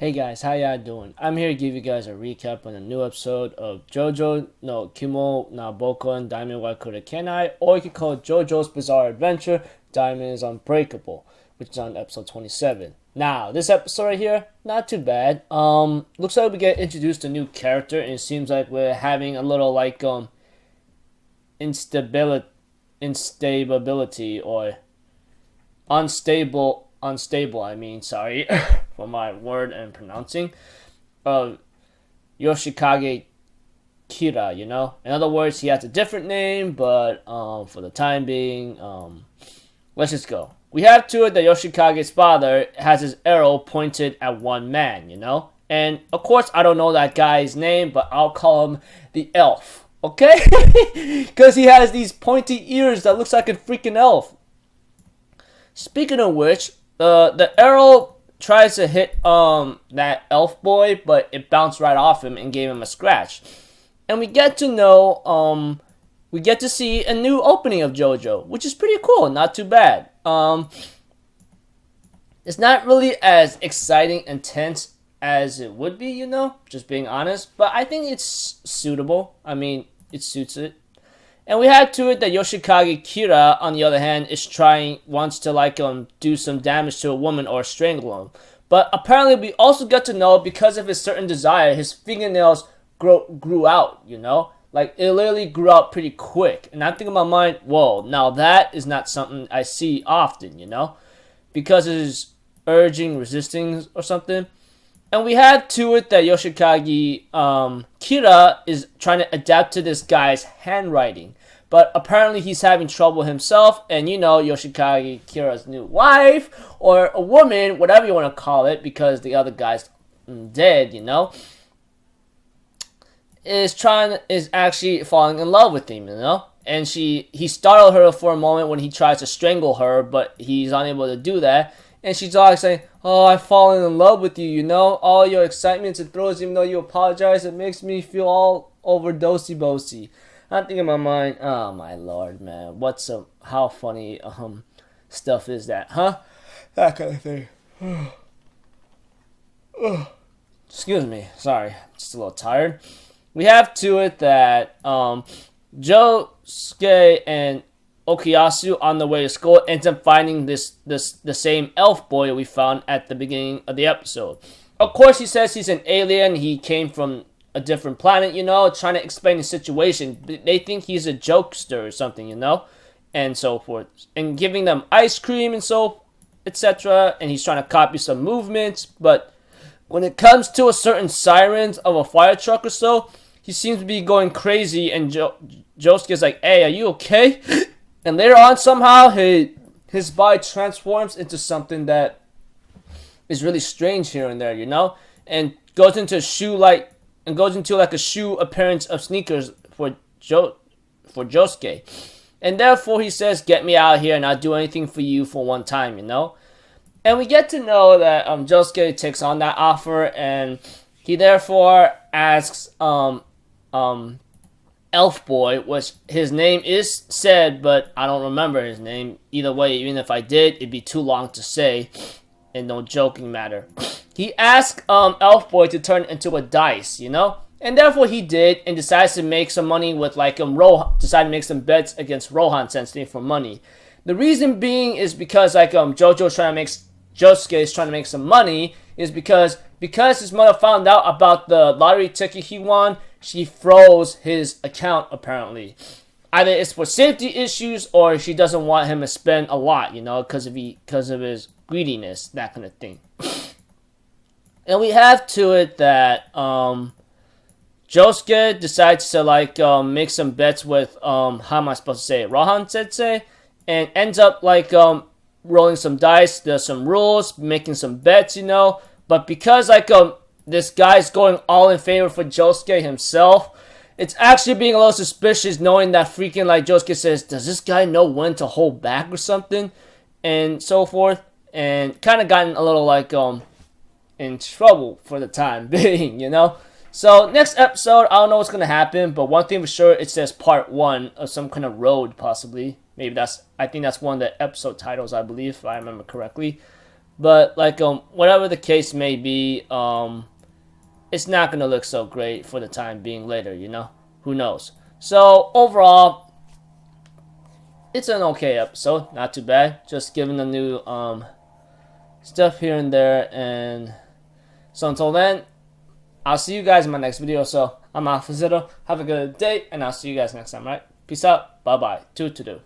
Hey guys, how y'all doing? I'm here to give you guys a recap on a new episode of JoJo no Kimyou na Bouken Diamond wa Kudakenai, or you can call it JoJo's Bizarre Adventure Diamond is Unbreakable, which is on episode 27. Now, this episode right here, not too bad. Looks like we get introduced to a new character, and it seems like we're having a little instability or unstable, I mean, sorry for my word and pronouncing, of Yoshikage Kira, you know? In other words, he has a different name, but for the time being, let's just go. We have to it that Yoshikage's father has his arrow pointed at one man, you know? And of course, I don't know that guy's name, but I'll call him the elf, okay? Because he has these pointy ears that looks like a freaking elf. Speaking of which, the arrow tries to hit that elf boy, but it bounced right off him and gave him a scratch. And we get to know, we get to see a new opening of JoJo, which is pretty cool, not too bad. It's not really as exciting and tense as it would be, you know, just being honest. But I think it's suitable. I mean, it suits it. And we had to it that Yoshikage Kira, on the other hand, wants to do some damage to a woman or strangle him. But apparently we also got to know, because of his certain desire, his fingernails grew out, you know? Like, it literally grew out pretty quick. And I'm thinking in my mind, whoa, now that is not something I see often, you know? Because of his resisting or something. And we had to it that Yoshikage Kira is trying to adapt to this guy's handwriting. But apparently he's having trouble himself. And you know, Yoshikage Kira's new wife, or a woman, whatever you want to call it, because the other guy's dead, you know, is actually falling in love with him, you know. And he startled her for a moment when he tries to strangle her, but he's unable to do that. And she's always saying, "Oh, I've fallen in love with you, you know? All your excitements and thrills, even though you apologize, it makes me feel all over dosey-bosey." I'm thinking in my mind, oh my lord, man, how funny stuff is that, huh? That kind of thing. Excuse me, sorry, just a little tired. We have to it that Josuke and Okuyasu, on the way to school, ends up finding the same elf boy we found at the beginning of the episode. Of course, he says he's an alien. He came from a different planet, you know, trying to explain the situation. They think he's a jokester or something, you know, and so forth. And giving them ice cream and so, etc. And he's trying to copy some movements. But when it comes to a certain sirens of a fire truck or so, he seems to be going crazy. And Josuke's like, "Hey, are you okay?" And later on, somehow, his body transforms into something that is really strange here and there, you know? And goes into a shoe appearance of sneakers for Josuke. And therefore, he says, "Get me out of here and I'll do anything for you for one time," you know? And we get to know that Josuke takes on that offer, and he therefore asks Elf Boy, which his name is said, but I don't remember his name. Either way, even if I did, it'd be too long to say, and no joking matter. He asked Elf Boy to turn into a dice, you know? And therefore he did, and decides to make some money with decided to make some bets against Rohan Sensei for money. The reason being is because Josuke is trying to make some money, is because his mother found out about the lottery ticket he won. She froze his account, apparently. Either it's for safety issues, or she doesn't want him to spend a lot, you know, because of his greediness, that kind of thing. And we have to it that Josuke decides to make some bets with how am I supposed to say it? Rohan Sensei, and ends up rolling some dice. There's some rules, making some bets, you know. But because this guy's going all in favor for Josuke himself, it's actually being a little suspicious, knowing that freaking Josuke says, "Does this guy know when to hold back or something?" And so forth, and kind of gotten a little in trouble for the time being, you know. So next episode, I don't know what's gonna happen, but one thing for sure, it says part 1 of some kind of road, possibly. I think that's one of the episode titles, I believe, if I remember correctly. But like whatever the case may be, it's not gonna look so great for the time being later, you know? Who knows? So overall, it's an okay episode, not too bad. Just giving the new stuff here and there, and so until then, I'll see you guys in my next video. So I'm Alpha Zero. Have a good day, and I'll see you guys next time, right? Peace out. Bye bye. 2 to do.